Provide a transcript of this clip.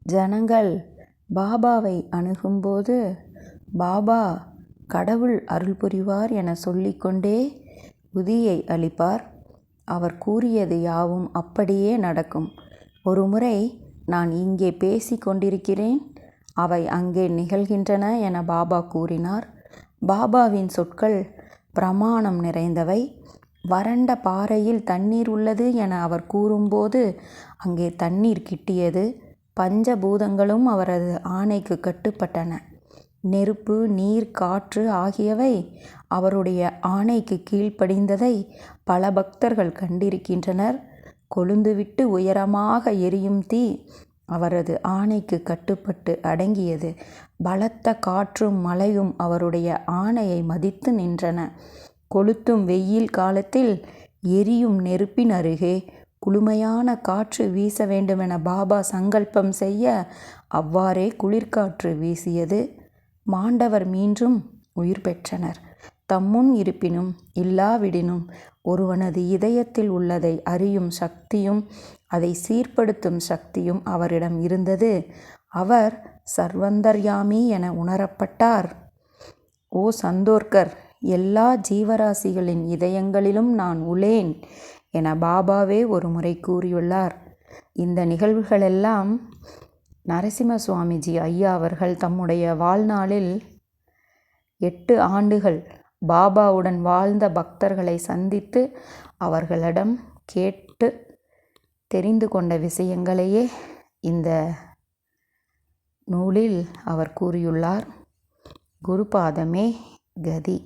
ஜனங்கள் பாபாவை அணுகும்போது பாபா கடவுள் அருள் புரிவார் என சொல்லிக்கொண்டே உதியை அளிப்பார். அவர் கூறியது யாவும் அப்படியே நடக்கும். ஒருமுறை நான் இங்கே பேசி கொண்டிருக்கிறேன், அவை அங்கே நிகழ்கின்றன என பாபா கூறினார். பாபாவின் சொற்கள் பிரமாணம் நிறைந்தவை. வறண்ட பாறையில் தண்ணீர் உள்ளது என அவர் கூறும்போது அங்கே தண்ணீர் கிட்டியது. பஞ்சபூதங்களும் அவரது ஆணைக்கு கட்டுப்பட்டன. நெருப்பு, நீர், காற்று ஆகியவை அவருடைய ஆணைக்கு கீழ்ப்படிந்ததை பல பக்தர்கள் கண்டிருக்கின்றனர். கொழுந்துவிட்டு உயரமாக எரியும் தீ அவரது ஆணைக்கு கட்டுப்பட்டு அடங்கியது. பலத்த காற்றும் மழையும் அவருடைய ஆணையை மதித்து நின்றன. கொளுத்தும் வெயில் காலத்தில் எரியும் நெருப்பின் அருகே குளுமையான காற்று வீச வேண்டுமென பாபா சங்கல்பம் செய்ய அவ்வாறே குளிர்காற்று வீசியது. மாண்டவர் மீண்டும் உயிர் பெற்றனர். தம்முன் இருப்பினும் இல்லாவிடினும் ஒருவனது இதயத்தில் உள்ளதை அறியும் சக்தியும் அதை சீர்படுத்தும் சக்தியும் அவரிடம் இருந்தது. அவர் சர்வந்தர்யாமி என உணரப்பட்டார். ஓ சந்தோர்கர், எல்லா ஜீவராசிகளின் இதயங்களிலும் நான் உள்ளேன் என பாபாவே ஒரு முறை கூறியுள்ளார். இந்த நிகழ்வுகளெல்லாம் நரசிம்ம சுவாமிஜி ஐயா அவர்கள் தம்முடைய வாழ்நாளில் 8 ஆண்டுகள் பாபாவுடன் வாழ்ந்த பக்தர்களை சந்தித்து அவர்களிடம் கேட்டு தெரிந்து கொண்ட விஷயங்களையே இந்த நூலில் அவர் கூறியுள்ளார். குருபாதமே கதி.